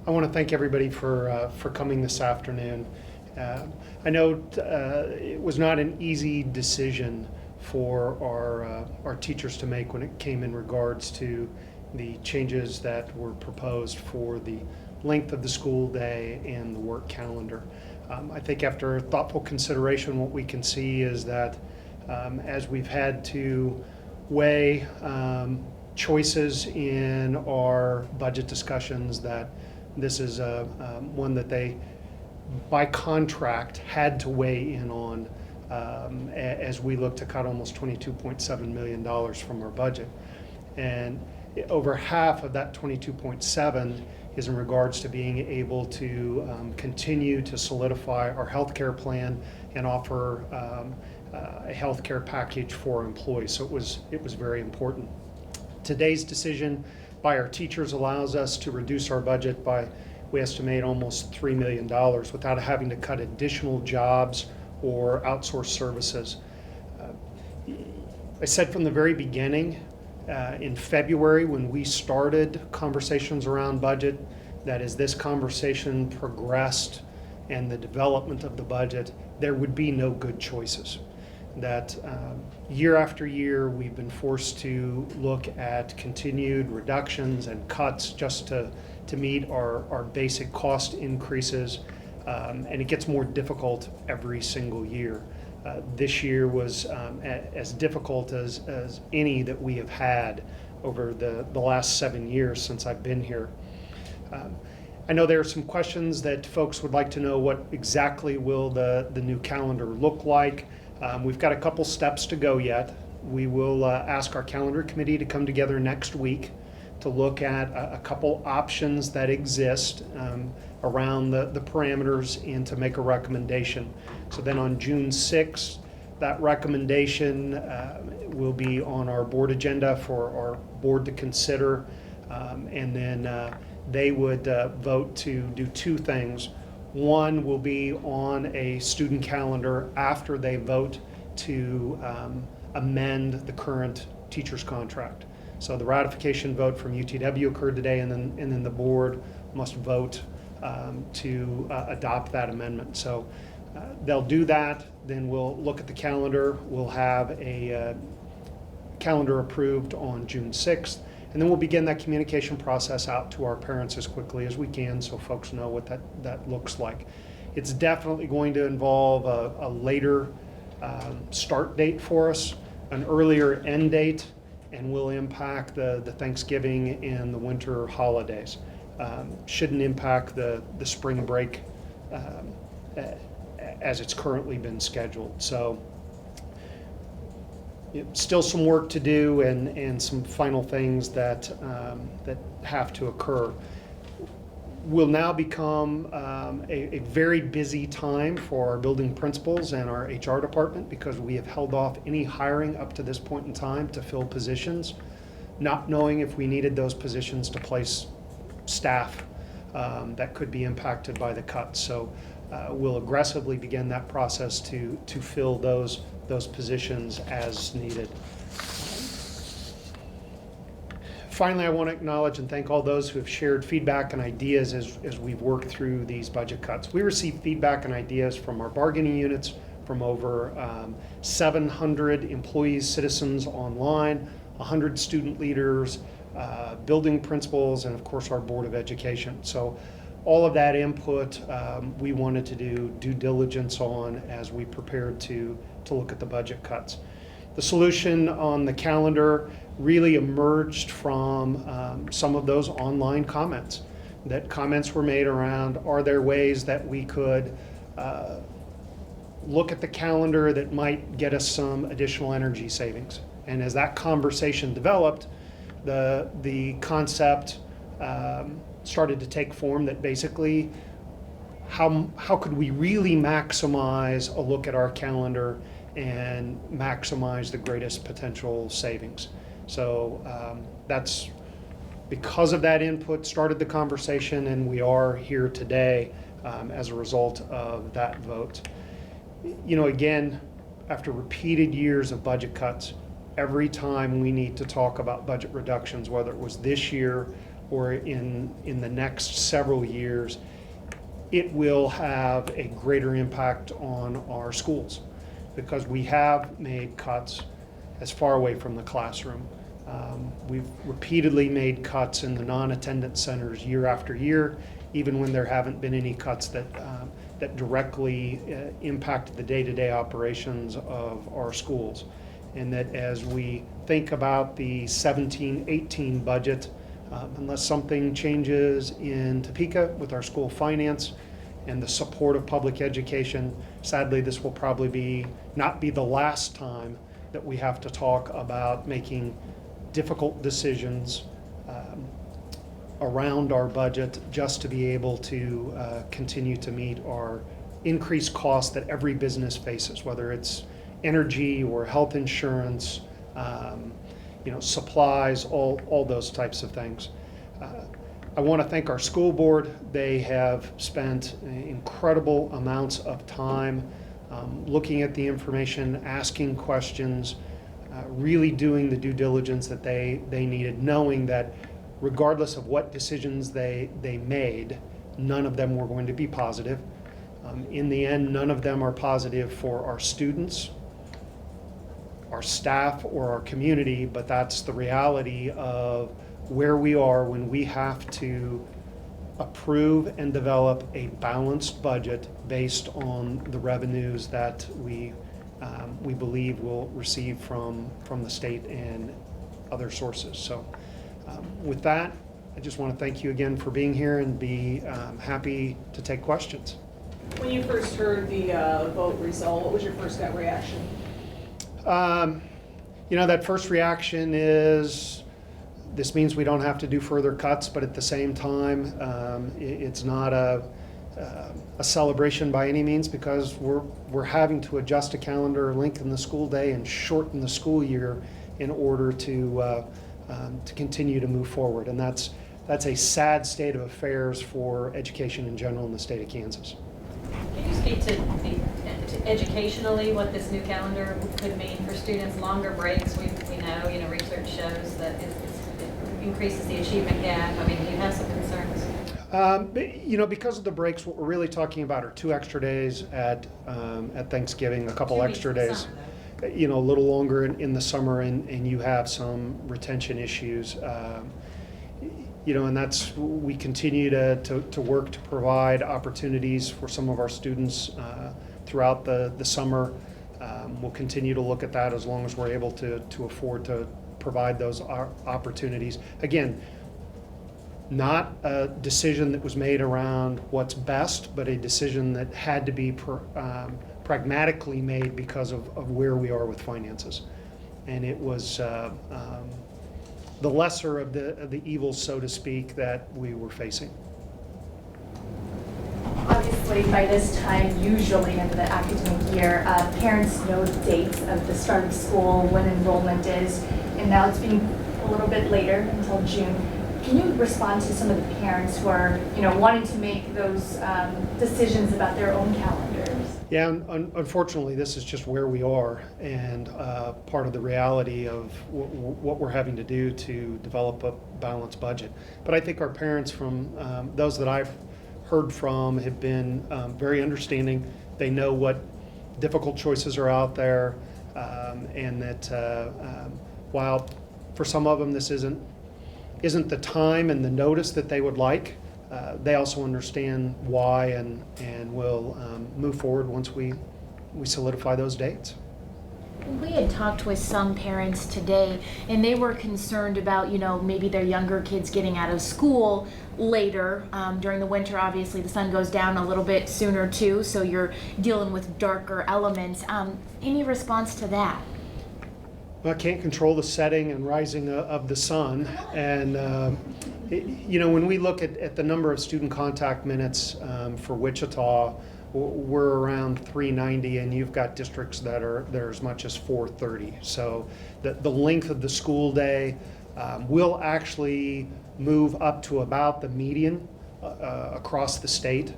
I want to thank everybody for coming this afternoon. I know it was not an easy decision for our teachers to make when it came in regards to the changes that were proposed for the length of the school day and the work calendar. I think after thoughtful consideration, what we can see is that as we've had to weigh choices in our budget discussions, that this is one that they, by contract, had to weigh in on as we look to cut almost $22.7 million from our budget. And over half of that 22.7 is in regards to being able to continue to solidify our healthcare plan and offer a healthcare package for our employees. So it was very important. Today's decision by our teachers allows us to reduce our budget by, we estimate, almost $3 million without having to cut additional jobs or outsource services. I said from the very beginning, in February when we started conversations around budget, that as this conversation progressed and the development of the budget, there would be no good choices. That year after year we've been forced to look at continued reductions and cuts just to meet our basic cost increases, and it gets more difficult every single year. This year was as difficult as any that we have had over the last 7 years since I've been here. I know there are some questions that folks would like to know. What exactly will the new calendar look like? We've got a couple steps to go yet. We will ask our calendar committee to come together next week to look at a couple options that exist around the parameters and to make a recommendation. So then on June 6th, that recommendation will be on our board agenda for our board to consider, and then they would vote to do two things. One will be on a student calendar after they vote to amend the current teacher's contract. So the ratification vote from UTW occurred today, and then the board must vote to adopt that amendment. So they'll do that, then we'll look at the calendar. We'll have a calendar approved on June 6th, and then we'll begin that communication process out to our parents as quickly as we can so folks know what that looks like. It's definitely going to involve a later start date for us, an earlier end date, and will impact the Thanksgiving and the winter holidays. Shouldn't impact the spring break as it's currently been scheduled. So still some work to do and some final things that have to occur. Will now become a very busy time for our building principals and our HR department because we have held off any hiring up to this point in time to fill positions, not knowing if we needed those positions to place staff that could be impacted by the cuts. So we'll aggressively begin that process to fill those positions as needed. Finally, I want to acknowledge and thank all those who have shared feedback and ideas as we've worked through these budget cuts. We received feedback and ideas from our bargaining units, from over 700 employees, citizens online, 100 student leaders, building principals, and of course our Board of Education. So all of that input we wanted to do due diligence on as we prepared to look at the budget cuts. The solution on the calendar really emerged from some of those online comments. That comments were made around, are there ways that we could look at the calendar that might get us some additional energy savings? And as that conversation developed, the concept started to take form that basically how could we really maximize a look at our calendar and maximize the greatest potential savings. So that's because of that input started the conversation, and we are here today as a result of that vote. You know, again, after repeated years of budget cuts, every time we need to talk about budget reductions, whether it was this year or in the next several years, it will have a greater impact on our schools, because we have made cuts as far away from the classroom. We've repeatedly made cuts in the non-attendance centers year after year, even when there haven't been any cuts that directly impacted the day-to-day operations of our schools. And that as we think about the 17-18 budget, unless something changes in Topeka with our school finance and the support of public education, sadly this will probably not be the last time that we have to talk about making difficult decisions around our budget just to be able to continue to meet our increased costs that every business faces, whether it's energy or health insurance, supplies, all those types of things. I want to thank our school board. They have spent incredible amounts of time looking at the information, asking questions, really doing the due diligence that they needed, knowing that regardless of what decisions they made, none of them were going to be positive. In the end, none of them are positive for our students, our staff, or our community, but that's the reality of where we are when we have to approve and develop a balanced budget based on the revenues that we believe we'll receive from the state and other sources. So with that, I just want to thank you again for being here and be happy to take questions. When you first heard the vote result, what was your first gut reaction? That first reaction is, this means we don't have to do further cuts, but at the same time, it's not a celebration by any means, because we're having to adjust a calendar, lengthen the school day, and shorten the school year in order to continue to move forward. And that's a sad state of affairs for education in general in the state of Kansas. Can you speak to educationally what this new calendar could mean for students? Longer breaks, we know, research shows that it increases the achievement gap. I mean, do you have some concerns? Because of the breaks, what we're really talking about are 2 extra days at Thanksgiving, a couple extra days, a little longer in the summer, and you have some retention issues. And we continue to work to provide opportunities for some of our students throughout the summer. We'll continue to look at that as long as we're able to afford to provide those opportunities. Again, not a decision that was made around what's best, but a decision that had to be pragmatically made because of where we are with finances. And it was the lesser of the evils, so to speak, that we were facing. Obviously, by this time, usually in the academic year, parents know the dates of the start of school, when enrollment is, and now it's being a little bit later until June. Can you respond to some of the parents who are, wanting to make those decisions about their own calendars? Yeah, unfortunately, this is just where we are, and part of the reality of what we're having to do to develop a balanced budget. But I think our parents, from those that I've heard from, have been very understanding. They know what difficult choices are out there, and that while for some of them this isn't the time and the notice that they would like, they also understand why and will move forward once we solidify those dates. We had talked with some parents today, and they were concerned about, maybe their younger kids getting out of school later. During the winter, obviously, the sun goes down a little bit sooner too, so you're dealing with darker elements. Any response to that? Well, I can't control the setting and rising of the sun, and when we look at the number of student contact minutes for Wichita, we're around 390, and you've got districts that are as much as 430. So the length of the school day will actually move up to about the median across the state,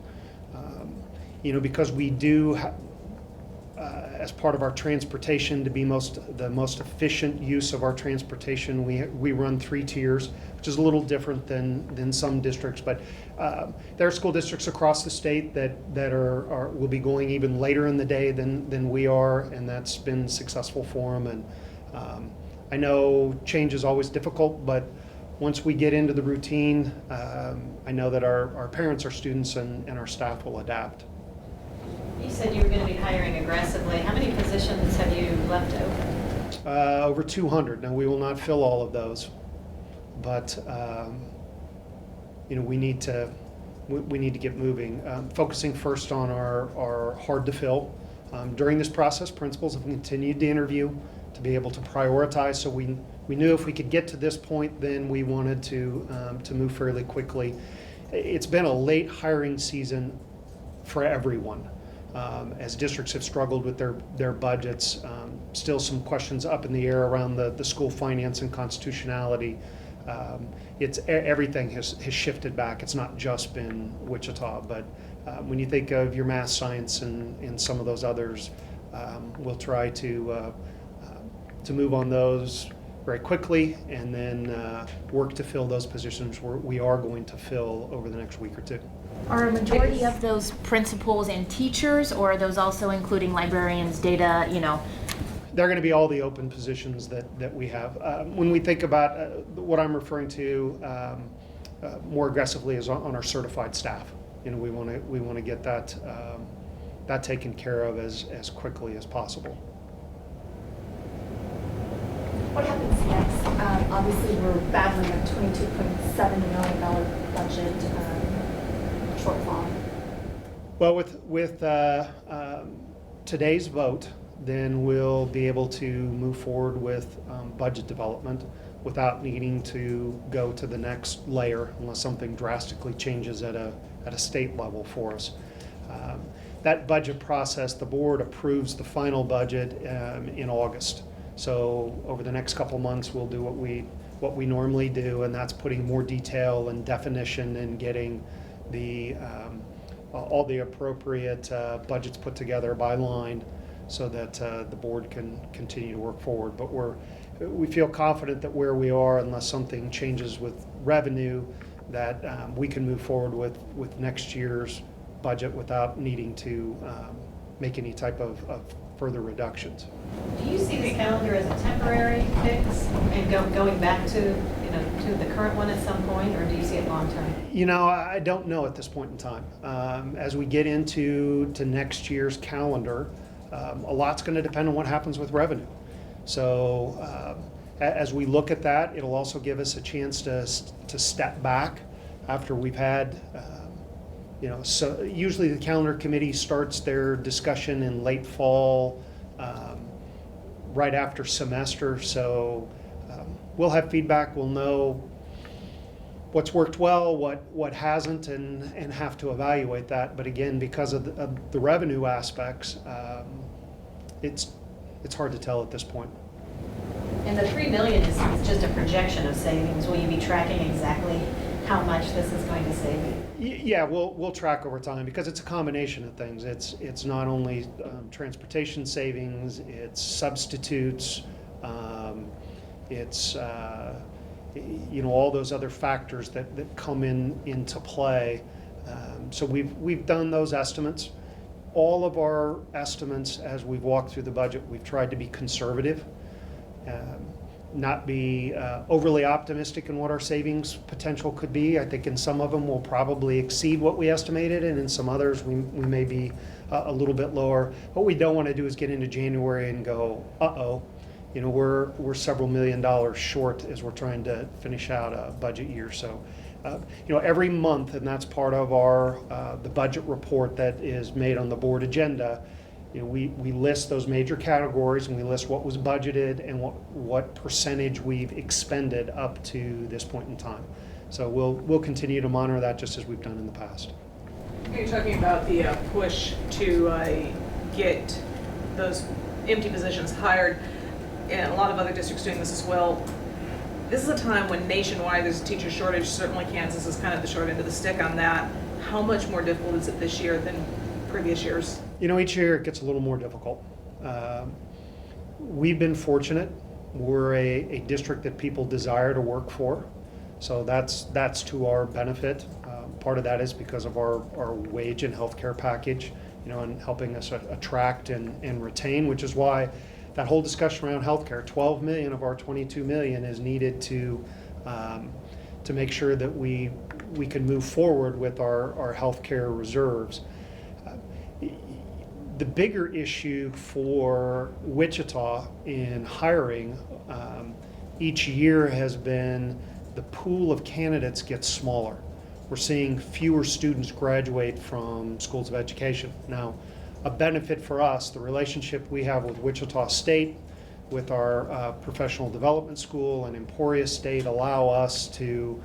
because we do as part of our transportation to be the most efficient use of our transportation. We run 3 tiers, which is a little different than some districts, but there are school districts across the state that will be going even later in the day than we are, and that's been successful for them. And I know change is always difficult, but once we get into the routine, I know that our parents, our students, and our staff will adapt. You said you were going to be hiring aggressively. How many positions have you left open? Over 200. Now, we will not fill all of those, but we need to get moving. Focusing first on our hard to fill. During this process, principals have continued to interview to be able to prioritize. So we knew if we could get to this point, then we wanted to move fairly quickly. It's been a late hiring season for everyone. As districts have struggled with their budgets, still some questions up in the air around the school finance and constitutionality. Everything has shifted back. It's not just been Wichita, but when you think of your math, science, and some of those others, we'll try to move on those very quickly, and then work to fill those positions we are going to fill over the next week or two. Are a majority of those principals and teachers, or are those also including librarians, data, They're going to be all the open positions that we have. When we think about what I'm referring to more aggressively is on our certified staff. We want to get that taken care of as quickly as possible. What happens next? Obviously, we're battling a $22.7 million budget shortfall. Well, with today's vote, then we'll be able to move forward with budget development without needing to go to the next layer unless something drastically changes at a state level for us. That budget process, the board approves the final budget in August. So over the next couple months, we'll do what we normally do, and that's putting more detail and definition and getting all the appropriate budgets put together by line so that the board can continue to work forward. But we feel confident that where we are, unless something changes with revenue, that we can move forward with next year's budget without needing to make any type of further reductions. Do you see the calendar as a temporary fix and going back to the current one at some point, or do you see it long term? I don't know at this point in time. As we get into next year's calendar, a lot's going to depend on what happens with revenue. So as we look at that, it'll also give us a chance to step back after we've had. So usually the calendar committee starts their discussion in late fall, right after semester. So we'll have feedback. We'll know what's worked well, what hasn't, and have to evaluate that. But again, because of the revenue aspects, it's hard to tell at this point. And the $3 million is just a projection of savings. Will you be tracking exactly how much this is going to save you? Yeah, we'll track over time because it's a combination of things. It's not only transportation savings, it's substitutes, it's all those other factors that come into play. So we've done those estimates. All of our estimates, as we've walked through the budget, we've tried to be conservative. Not be overly optimistic in what our savings potential could be. I think in some of them we'll probably exceed what we estimated, and in some others we may be a little bit lower. What we don't want to do is get into January and go, we're several $1 million short as we're trying to finish out a budget year. So, every month, and that's part of our the budget report that is made on the board agenda. We list those major categories, and we list what was budgeted and what percentage we've expended up to this point in time. So we'll continue to monitor that just as we've done in the past. You're talking about the push to get those empty positions hired, and a lot of other districts doing this as well. This is a time when nationwide there's a teacher shortage. Certainly Kansas is kind of the short end of the stick on that. How much more difficult is it this year than previous years? Each year it gets a little more difficult. We've been fortunate. We're a district that people desire to work for, so that's to our benefit. Part of that is because of our wage and healthcare package, and helping us attract and retain, which is why that whole discussion around healthcare, 12 million of our 22 million is needed to make sure that we can move forward with our healthcare reserves. The bigger issue for Wichita in hiring each year has been the pool of candidates gets smaller. We're seeing fewer students graduate from schools of education. Now, a benefit for us, the relationship we have with Wichita State, with our professional development school and Emporia State allow us to,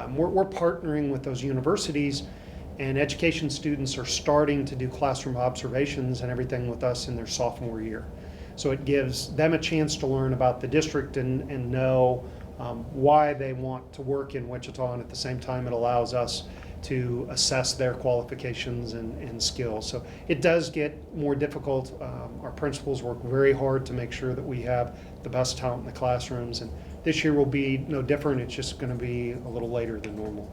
we're partnering with those universities, and education students are starting to do classroom observations and everything with us in their sophomore year. So it gives them a chance to learn about the district and know why they want to work in Wichita, and at the same time it allows us to assess their qualifications and skills. So it does get more difficult. Our principals work very hard to make sure that we have the best talent in the classrooms, and this year will be no different. It's just going to be a little later than normal.